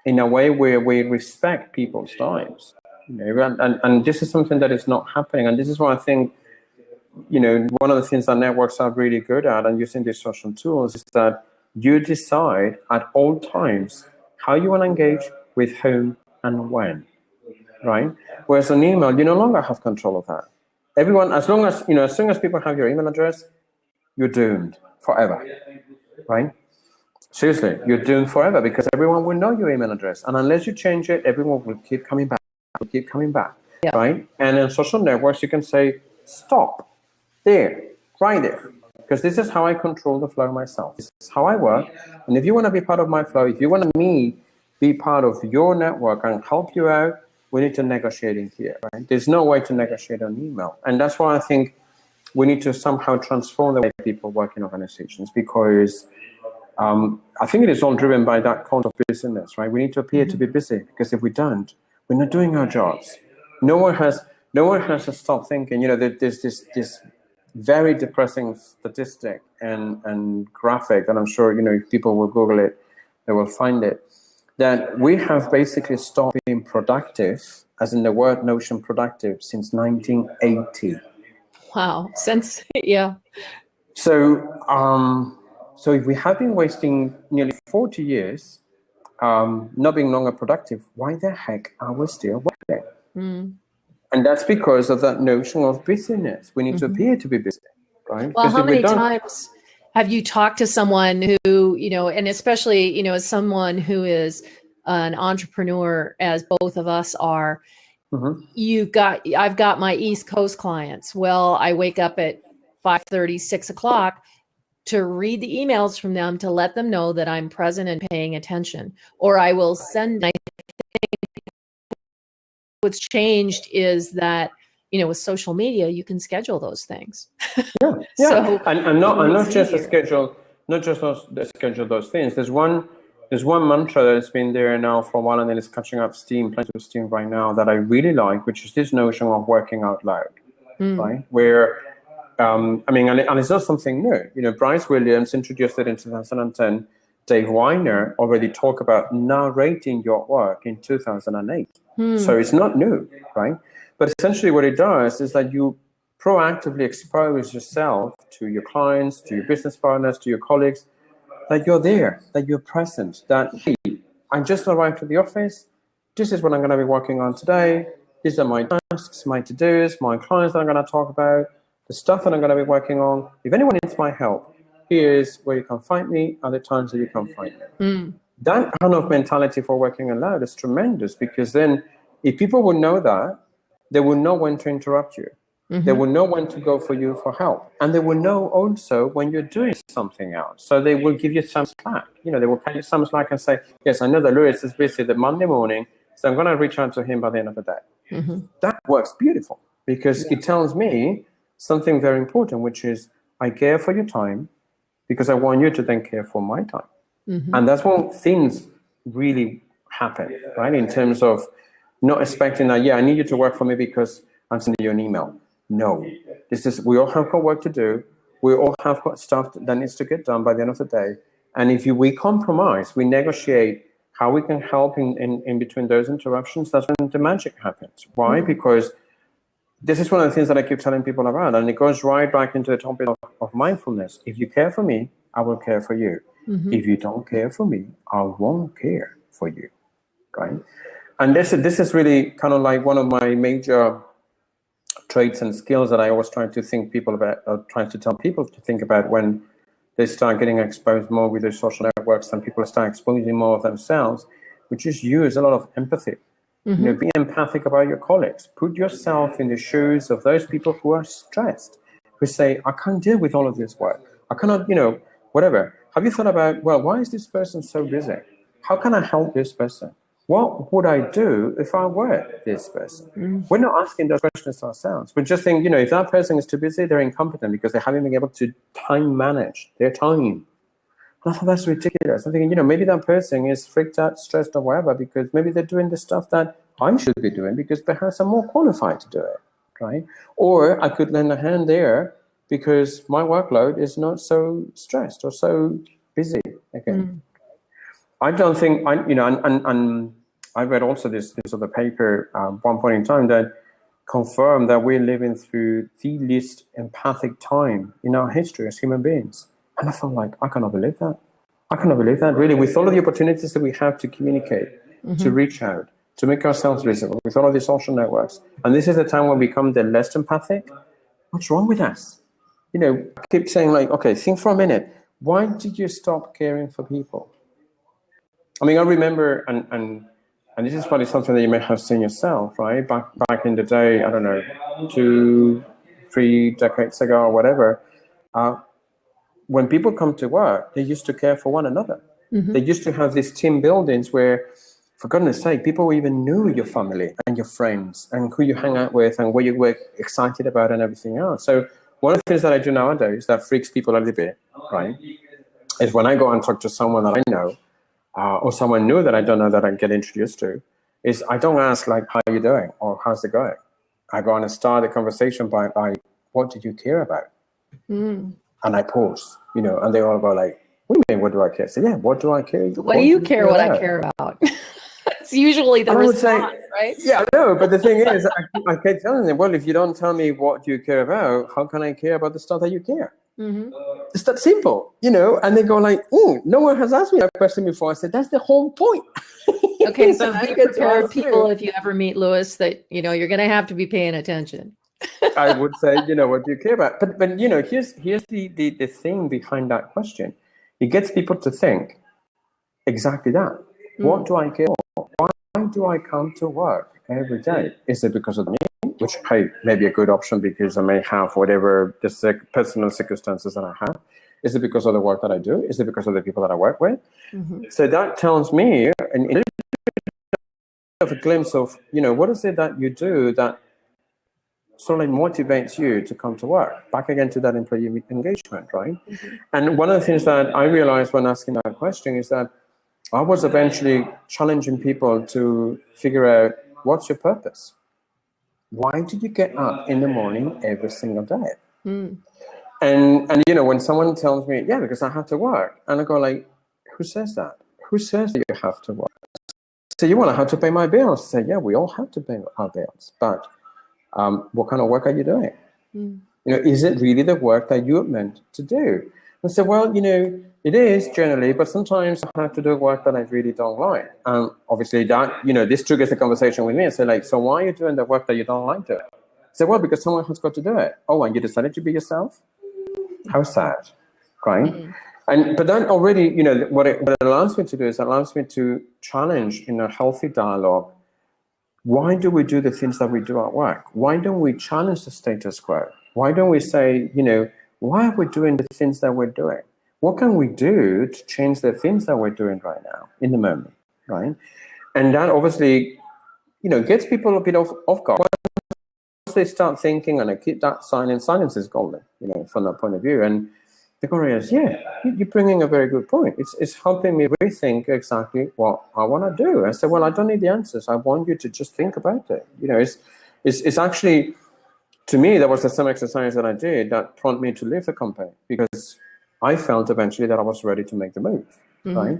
a way where we respect people's times. And this is something that is not happening. And this is why I think, one of the things that networks are really good at and using these social tools is that you decide at all times how you want to engage with whom and when, right? Whereas on email, you no longer have control of that. Everyone, as soon as people have your email address, you're doomed forever, right? Seriously, you're doomed forever because everyone will know your email address. And unless you change it, everyone will keep coming back. Yeah. Right? And in social networks, you can say, stop there, right there, because this is how I control the flow myself. This is how I work. And if you want to be part of my flow, if you want me be part of your network and help you out, we need to negotiate in here, right? There's no way to negotiate on email. And that's why I think we need to somehow transform the way people work in organizations, because I think it is all driven by that call of busyness, right? We need to appear to be busy, because if we don't, we're not doing our jobs. No one has to stop thinking. There's this very depressing statistic and graphic, and I'm sure if people will Google it, they will find it. That we have basically stopped being productive, as in the word notion productive, since 1980. Wow, yeah. So if we have been wasting nearly 40 years not being longer productive, why the heck are we still working? And that's because of that notion of busyness. We need to appear to be busy, right? Well, how many times have you talked to someone who, and especially, as someone who is an entrepreneur, as both of us are, I've got my East Coast clients. Well, I wake up at 5:30, 6 o'clock to read the emails from them to let them know that I'm present and paying attention. Or I will send, I think what's changed is that, with social media, you can schedule those things. Yeah. So, and not just schedule those things. There's one mantra that's been there now for a while, and then it's catching up steam, plenty of steam right now, that I really like, which is this notion of working out loud, right? Where, and it's not something new. Bryce Williams introduced it in 2010. Dave Weiner already talked about narrating your work in 2008. So it's not new, right? But essentially what it does is that you proactively expose yourself to your clients, to your business partners, to your colleagues, that you're there, that you're present, that, hey, I just arrived to the office. This is what I'm going to be working on today. These are my tasks, my to-dos, my clients that I'm going to talk about, the stuff that I'm going to be working on. If anyone needs my help, here's where you can find me, other times that you can find me. That kind of mentality for working aloud is tremendous, because then if people will know that, they will know when to interrupt you. They will know when to go for you for help. And they will know also when you're doing something else. So they will give you some slack. They will cut you some slack and say, yes, I know that Lewis is busy the Monday morning, so I'm going to reach out to him by the end of the day. That works beautiful, because it tells me something very important, which is I care for your time because I want you to then care for my time. And that's when things really happen, right? In terms of not expecting that, I need you to work for me because I'm sending you an email. No, we all have got work to do. We all have got stuff that needs to get done by the end of the day. And if we compromise, we negotiate how we can help in between those interruptions, that's when the magic happens. Why? Because this is one of the things that I keep telling people around, and it goes right back into the topic of mindfulness. If you care for me, I will care for you. If you don't care for me, I won't care for you, right? And this is really kind of like one of my major traits and skills that I always try to think people about, or try to tell people to think about when they start getting exposed more with their social networks and people start exposing more of themselves, which is use a lot of empathy. Be empathic about your colleagues. Put yourself in the shoes of those people who are stressed, who say, I can't deal with all of this work. I cannot, whatever. Have you thought about, well, why is this person so busy? How can I help this person? What would I do if I were this person? We're not asking those questions ourselves. We're just saying, if that person is too busy, they're incompetent because they haven't been able to time manage their time. And I thought that's ridiculous. I'm thinking, maybe that person is freaked out, stressed, or whatever, because maybe they're doing the stuff that I should be doing because perhaps I'm more qualified to do it, right? Or I could lend a hand there because my workload is not so stressed or so busy again. I don't think, and I read also this other paper one point in time that confirmed that we're living through the least empathic time in our history as human beings. And I felt like, I cannot believe that. I cannot believe that. Really, with all of the opportunities that we have to communicate, to reach out, to make ourselves visible, with all of these social networks, and this is the time when we become the less empathic, what's wrong with us? I keep saying, like, okay, think for a minute. Why did you stop caring for people? I mean, I remember, and this is probably something that you may have seen yourself, right? Back in the day, I don't know, 2-3 decades ago or whatever, when people come to work, they used to care for one another. They used to have these team buildings where, for goodness sake, people even knew your family and your friends and who you hang out with and what you were excited about and everything else. So one of the things that I do nowadays that freaks people a little bit, right, is when I go and talk to someone that I know, or someone new that I don't know that I get introduced to, is I don't ask like, how are you doing? Or how's it going? I go on and start the conversation by what did you care about? And I pause, and they all go like, what do you mean, what do I care? So what do I care? What do you care what I care about? It's usually the response, right? Yeah, I know, but the thing is, I keep telling them, well, if you don't tell me what you care about, how can I care about the stuff that you care? It's that simple, and they go like, no one has asked me that question before. I said, that's the whole point. Okay, so be prepared, people, if you ever meet Lewis, that, you're going to have to be paying attention. I would say, what do you care about? But here's the thing behind that question. It gets people to think exactly that. What do I care for? Why do I come to work every day? Is it because of me? Which may be a good option because I may have whatever the personal circumstances that I have. Is it because of the work that I do? Is it because of the people that I work with? So that tells me a little bit of a glimpse of, what is it that you do that sort of motivates you to come to work? Back again to that employee engagement, right? And one of the things that I realized when asking that question is that I was eventually challenging people to figure out, what's your purpose? Why do you get up in the morning every single day? And when someone tells me, because I have to work, and I go like, who says that? Who says that you have to work? So I have to pay my bills. I say, we all have to pay our bills, but what kind of work are you doing? Is it really the work that you're meant to do? And so, well, it is generally, but sometimes I have to do work that I really don't like. Obviously that, this triggers a conversation with me and say like, so why are you doing the work that you don't like doing? I say, well, because someone has got to do it. Oh, and you decided to be yourself? How sad. right? But that already, what it allows me to do is it allows me to challenge in a healthy dialogue. Why do we do the things that we do at work? Why don't we challenge the status quo? Why don't we say, why are we doing the things that we're doing? What can we do to change the things that we're doing right now in the moment, right? And that obviously, gets people a bit off guard. Once they start thinking and they keep that silence is golden, from that point of view. And the Korean is, you're bringing a very good point. It's helping me rethink exactly what I want to do. I said, well, I don't need the answers. I want you to just think about it. It's actually, to me, that was the same exercise that I did that prompted me to leave the company, because I felt eventually that I was ready to make the move, right?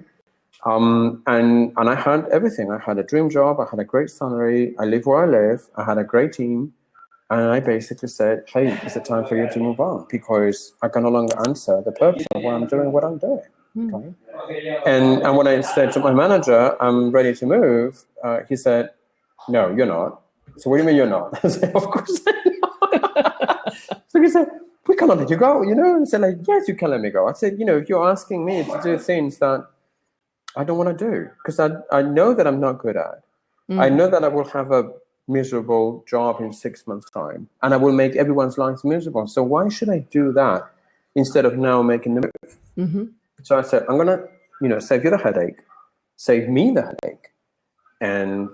And I had everything. I had a dream job. I had a great salary. I live where I live. I had a great team. And I basically said, hey, is it time for you to move on? Because I can no longer answer the purpose of why I'm doing what I'm doing. Right? And when I said to my manager, I'm ready to move, he said, no, you're not. So what do you mean you're not? I said, of course I'm not. So he said, we cannot let you go, And I said, yes, you can let me go. I said, if you're asking me to do things that I don't want to do, because I know that I'm not good at. I know that I will have a miserable job in 6 months' time, and I will make everyone's lives miserable. So why should I do that instead of now making the move? So I said, I'm gonna, save you the headache, save me the headache, and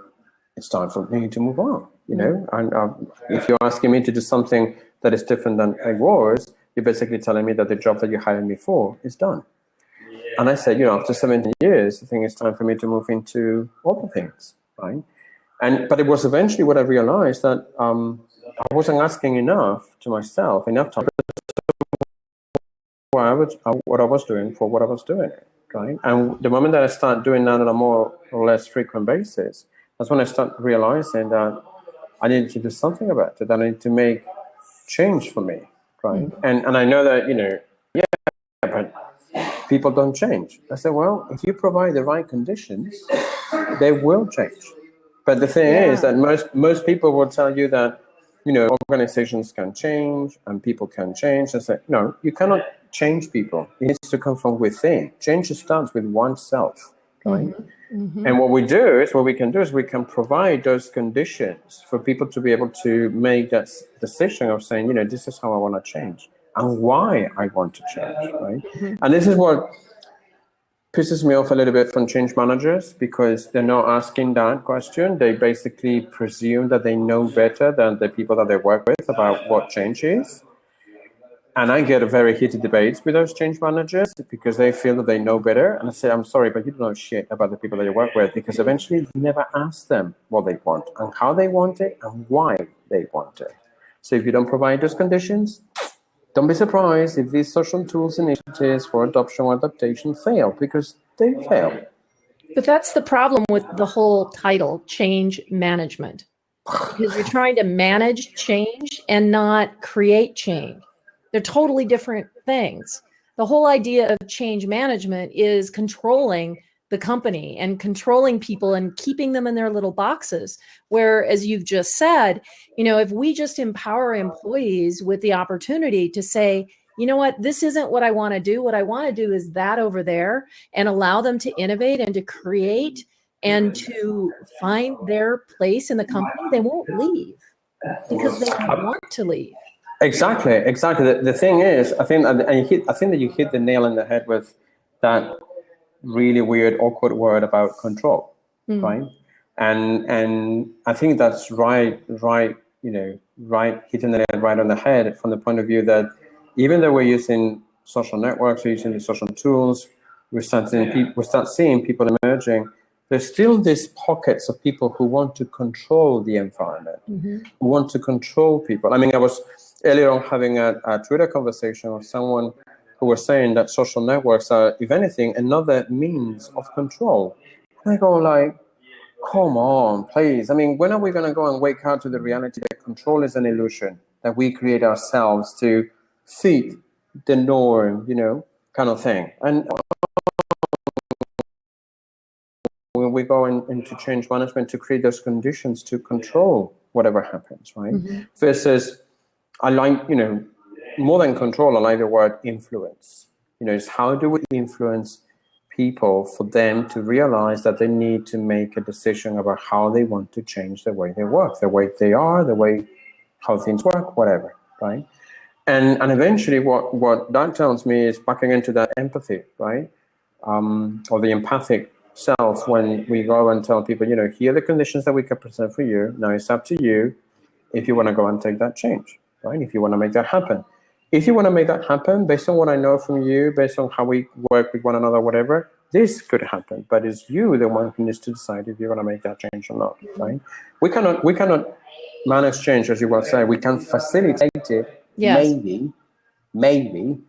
it's time for me to move on. And if you're asking me to do something that is different than it was, you're basically telling me that the job that you hired me for is done. And I said, after 17 years, I think it's time for me to move into other things, right? But it was eventually what I realized that I wasn't asking enough to myself, enough time what I was doing for what I was doing, right? And the moment that I start doing that on a more or less frequent basis, that's when I start realizing that I needed to do something about it. I need to make change for me, right? And I know that, but people don't change. I said, well, if you provide the right conditions, they will change. But the thing is that most people will tell you that, organizations can change and people can change. I say, no, you cannot change people. It needs to come from within. Change starts with oneself, right? And what we can do is we can provide those conditions for people to be able to make that decision of saying, this is how I want to change and why I want to change, right? And this is what pisses me off a little bit from change managers, because they're not asking that question. They basically presume that they know better than the people that they work with about what change is. And I get a very heated debates with those change managers because they feel that they know better. And I say, I'm sorry, but you don't know shit about the people that you work with, because eventually you never ask them what they want and how they want it and why they want it. So if you don't provide those conditions, don't be surprised if these social tools initiatives for adoption or adaptation fail, because they fail. But that's the problem with the whole title, change management, because you're trying to manage change and not create change. They're totally different things. The whole idea of change management is controlling the company and controlling people and keeping them in their little boxes. Where, as you've just said, if we just empower employees with the opportunity to say, you know what, this isn't what I want to do. What I want to do is that over there, and allow them to innovate and to create and to find their place in the company, they won't leave because they want to leave. Exactly. The thing is, I think that you hit the nail on the head with that really weird, awkward word about control, right? And I think that's right, hitting the nail right on the head from the point of view that even though we're using social networks, we're using the social tools, we start seeing people emerging. There's still these pockets of people who want to control the environment, who want to control people. I mean, I was earlier on having a Twitter conversation with someone who was saying that social networks are, if anything, another means of control. And I go like, come on, please. I mean, when are we going to go and wake up to the reality that control is an illusion that we create ourselves to fit the norm, kind of thing. And when we go into change management to create those conditions to control whatever happens, right? Versus, I like, more than control, I like the word influence, Is how do we influence people for them to realize that they need to make a decision about how they want to change the way they work, the way they are, the way how things work, whatever, right? And eventually what that tells me is backing into that empathy, right? Or the empathic self, when we go and tell people, here are the conditions that we can present for you. Now it's up to you if you want to go and take that change, right? If you want to make that happen. If you want to make that happen, based on what I know from you, based on how we work with one another, whatever, this could happen. But it's you, the one who needs to decide if you're going to make that change or not, right? We cannot manage change, as you will say. We can facilitate it, Yes. maybe.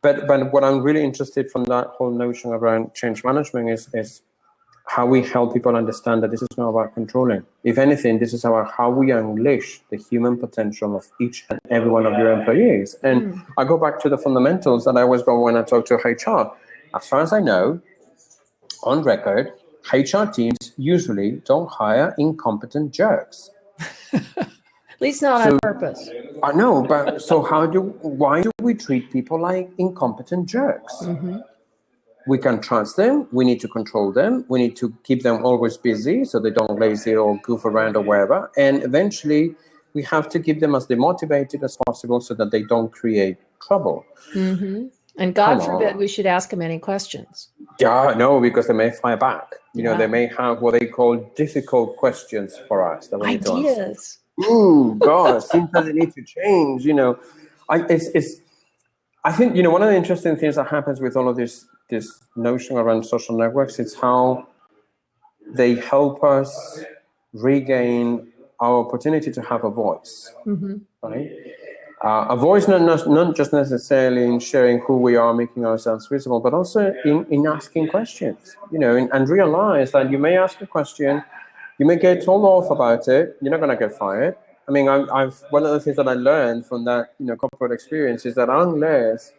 But what I'm really interested from that whole notion around change management is how we help people understand that this is not about controlling. If anything, this is about how we unleash the human potential of each and every one of your employees. And I go back to the fundamentals that I always go when I talk to HR. As far as I know, on record, HR teams usually don't hire incompetent jerks. At least not on purpose. I know, but so why do we treat people like incompetent jerks? Mm-hmm. We can trust them. We need to control them. We need to keep them always busy so they don't lazy or goof around or wherever. And eventually, we have to keep them as demotivated as possible so that they don't create trouble. Mm-hmm. And God forbid we should ask them any questions. Yeah, no, because they may fire back. They may have what they call difficult questions for us that we need to answer. Ideas. Ooh, God, things that they need to change. I think one of the interesting things that happens with all of this notion around social networks is how they help us regain our opportunity to have a voice, right? A voice not just necessarily in sharing who we are, making ourselves visible, but also in asking questions, and realize that you may ask a question, you may get told off about it, you're not going to get fired. I mean, I've one of the things that I learned from that corporate experience is that unless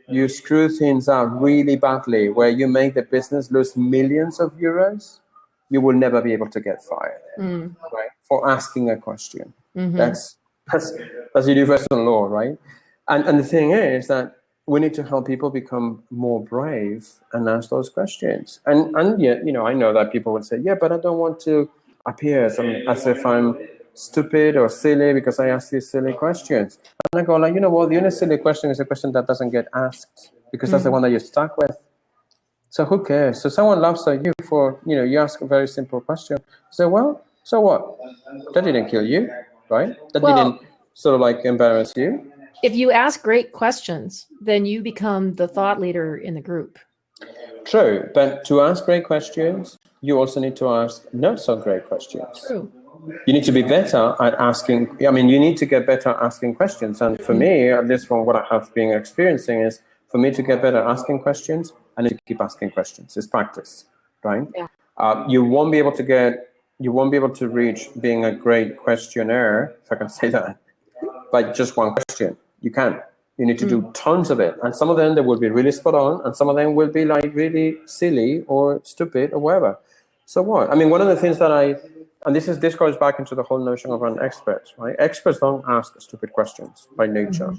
you screw things up really badly, where you make the business lose millions of euros, you will never be able to get fired, right? For asking a question. Mm-hmm. That's universal law, right? And the thing is that we need to help people become more brave and ask those questions. And yet, I know that people would say, yeah, but I don't want to appear as if I'm stupid or silly because I ask these silly questions. And I go like, the only silly question is a question that doesn't get asked because that's the one that you're stuck with. So who cares? So someone laughs at you for, you ask a very simple question. So, well, so what? That didn't kill you, right? That didn't sort of like embarrass you. If you ask great questions, then you become the thought leader in the group. True, but to ask great questions, you also need to ask not so great questions. True. You need to be better at asking. I mean, you need to get better at asking questions. And for me, at least from what I have been experiencing, is for me to get better at asking questions, I need to keep asking questions. It's practice, right? Yeah. You won't be able to reach being a great questionnaire, if I can say that, by just one question. You can't. You need to do tons of it. And some of them, they will be really spot on, and some of them will be like really silly or stupid or whatever. So what? I mean, one of the things that and this goes back into the whole notion of an expert, right? Experts don't ask stupid questions by nature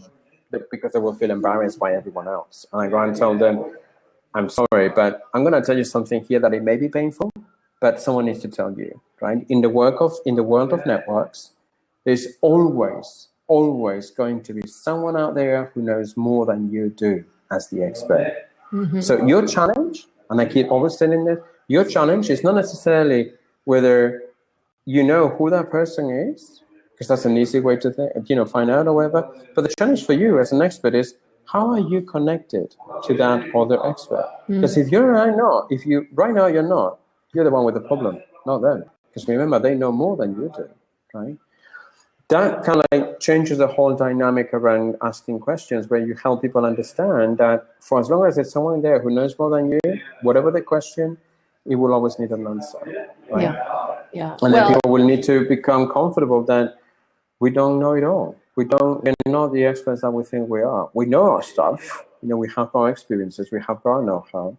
because they will feel embarrassed by everyone else. And I go and tell them, I'm sorry, but I'm going to tell you something here that it may be painful, but someone needs to tell you, right? In the world of networks, there's always going to be someone out there who knows more than you do as the expert. So your challenge, and I keep always telling this, your challenge is not necessarily whether you know who that person is, because that's an easy way to find out or whatever. But the challenge for you as an expert is, how are you connected to that other expert? Because if you're right now, you're not, you're the one with the problem, not them. Because remember, they know more than you do, right? That kind of like changes the whole dynamic around asking questions, where you help people understand that for as long as there's someone there who knows more than you, whatever the question, it will always need an answer, right? Yeah. And then people will need to become comfortable that we don't know it all. We're not the experts that we think we are. We know our stuff. We have our experiences. We have our know-how.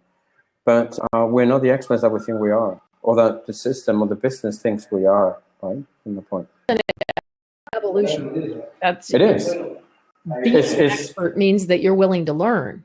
But we're not the experts that we think we are, or that the system or the business thinks we are, right? In the point. Evolution. It is. Being an expert means that you're willing to learn.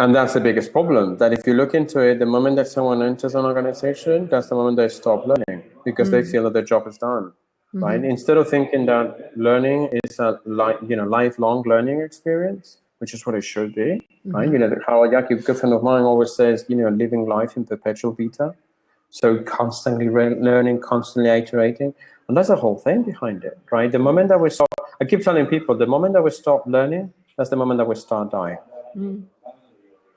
And that's the biggest problem, that if you look into it, the moment that someone enters an organization, that's the moment they stop learning because they feel that their job is done, right? Instead of thinking that learning is a lifelong learning experience, which is what it should be, right? How a good friend of mine always says, living life in perpetual vita. So constantly learning, constantly iterating. And that's the whole thing behind it, right? The moment that we stop, I keep telling people, the moment that we stop learning, that's the moment that we start dying.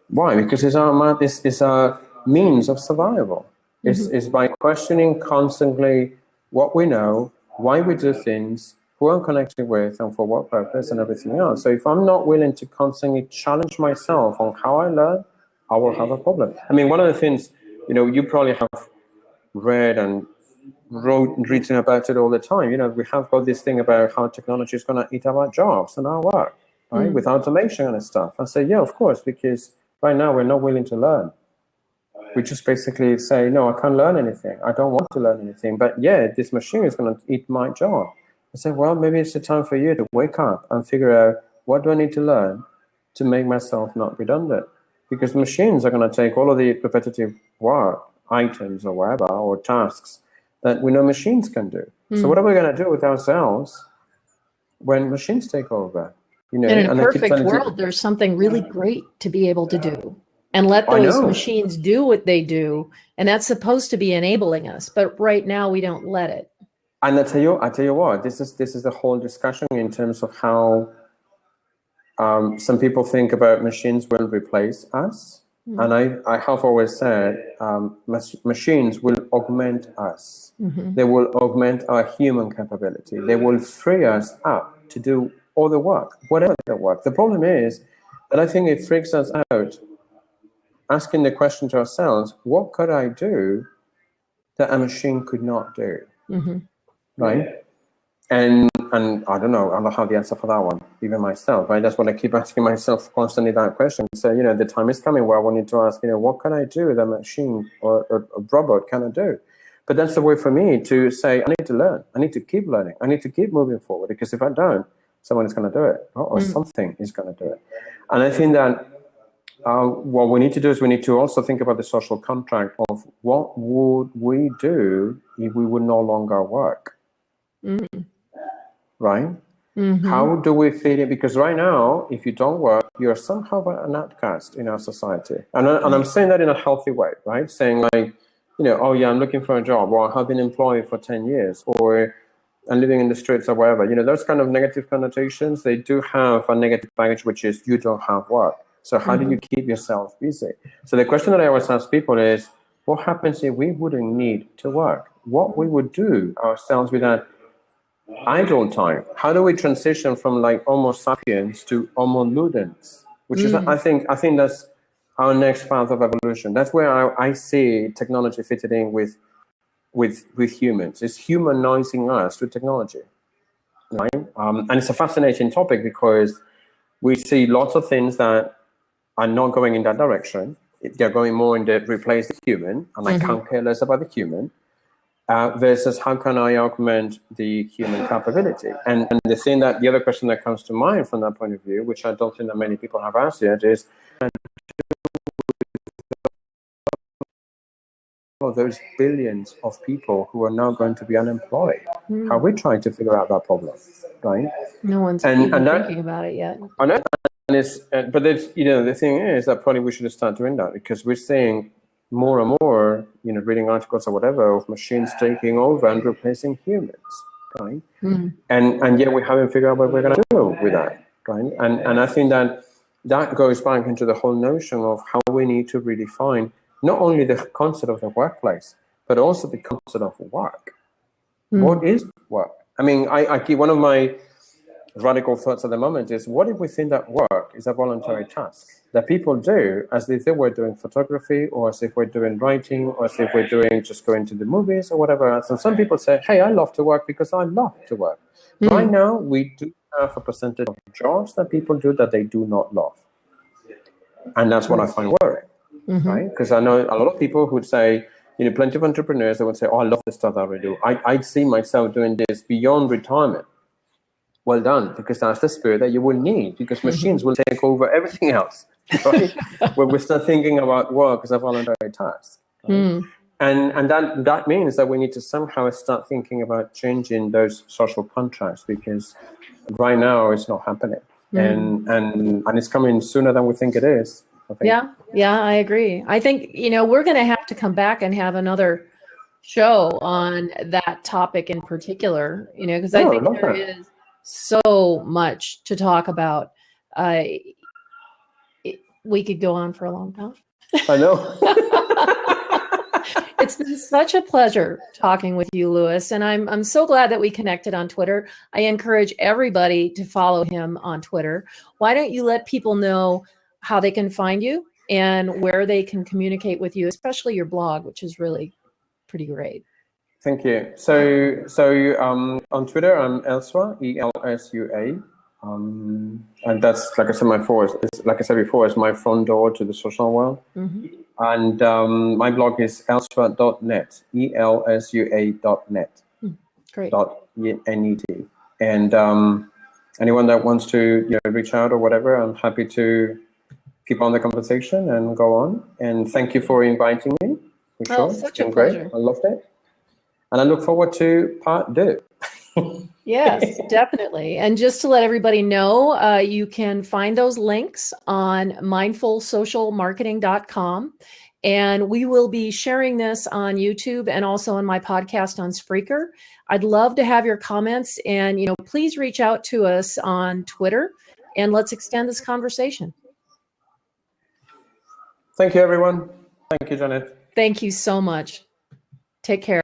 Why? Because it's our means of survival. It's by questioning constantly what we know, why we do things, who I'm connected with, and for what purpose, and everything else. So if I'm not willing to constantly challenge myself on how I learn, I will have a problem. I mean, one of the things, you probably have read and written about it all the time. We have got this thing about how technology is going to eat our jobs and our work, right? With automation and stuff. I say, yeah, of course, because right now we're not willing to learn. We just basically say, no, I can't learn anything. I don't want to learn anything. But yeah, this machine is going to eat my job. I say, well, maybe it's the time for you to wake up and figure out, what do I need to learn to make myself not redundant? Because machines are going to take all of the repetitive work, items or whatever, or tasks that we know machines can do. So what are we going to do with ourselves when machines take over? In a perfect world, there's something really great to be able to do, and let those machines do what they do. And that's supposed to be enabling us. But right now we don't let it. And I tell you what, this is the whole discussion in terms of how some people think about machines will replace us. And I have always said, machines will augment us. They will augment our human capability. They will free us up to do all the work, whatever the work. The problem is that I think it freaks us out asking the question to ourselves, what could I do that a machine could not do? Right? And I don't know, I don't have the answer for that one, even myself, right? That's what I keep asking myself constantly, that question. So, the time is coming where I wanted to ask, what can I do that a machine or a robot cannot do? But that's the way for me to say, I need to learn. I need to keep learning. I need to keep moving forward, because if I don't, someone is going to do it, or something is going to do it. And I think that what we need to do is we need to also think about the social contract of what would we do if we would no longer work? Right? How do we fit it? Because right now, if you don't work, you're somehow an outcast in our society. And I'm saying that in a healthy way, right? Saying like, oh yeah, I'm looking for a job, or I have been employed for 10 years, or I'm living in the streets or wherever. Those kind of negative connotations, they do have a negative baggage, which is you don't have work. So how do you keep yourself busy? So the question that I always ask people is, what happens if we wouldn't need to work? What we would do ourselves with that idle time? How do we transition from like Homo sapiens to Homo ludens, which is, I think that's our next path of evolution. That's where I see technology fitted in with humans. It's humanizing us with technology, right? And it's a fascinating topic because we see lots of things that are not going in that direction. They're going more in the replace the human, and I can't care less about the human. Versus how can I augment the human capability? And the other question that comes to mind from that point of view, which I don't think that many people have asked yet, is those billions of people who are now going to be unemployed. How are we trying to figure out that problem, right? No one's even thinking about it yet. I know, but the thing is that probably we should start doing that, because we're seeing more and more, reading articles or whatever, of machines taking over and replacing humans, right? And yet we haven't figured out what we're going to do with that, right? And I think that goes back into the whole notion of how we need to redefine not only the concept of the workplace, but also the concept of work. What is work? I mean, I keep one of my radical thoughts at the moment is, what if we think that work is a voluntary task that people do as if they were doing photography, or as if we're doing writing, or as if we're doing just going to the movies or whatever else? And some people say, hey, I love to work because I love to work. Right now, we do have a percentage of jobs that people do that they do not love. And that's what I find worrying, right? Because I know a lot of people who would say, plenty of entrepreneurs that would say, oh, I love the stuff that I do. I see myself doing this beyond retirement. Well done, because that's the spirit that you will need, because machines will take over everything else. right? Where we start thinking about work as a voluntary task. Right? And that means that we need to somehow start thinking about changing those social contracts, because right now it's not happening. And it's coming sooner than we think it is, I think. Yeah, I agree. I think, we're going to have to come back and have another show on that topic in particular, because I think there is so much to talk about. We could go on for a long time. I know. It's been such a pleasure talking with you, Louis, and I'm so glad that we connected on Twitter. I encourage everybody to follow him on Twitter. Why don't you let people know how they can find you and where they can communicate with you, especially your blog, which is really pretty great. Thank you. So on Twitter, I'm Elsua, Elsua. And that's, like I said before, it's my front door to the social world. And my blog is elsua.net, elsua.net. Great. .net. And anyone that wants to reach out or whatever, I'm happy to keep on the conversation and go on. And thank you for inviting me. Oh, such a pleasure. Great. I loved it. And I look forward to part 2. Yes, definitely. And just to let everybody know, you can find those links on mindfulsocialmarketing.com. And we will be sharing this on YouTube and also on my podcast on Spreaker. I'd love to have your comments, and please reach out to us on Twitter and let's extend this conversation. Thank you, everyone. Thank you, Janet. Thank you so much. Take care.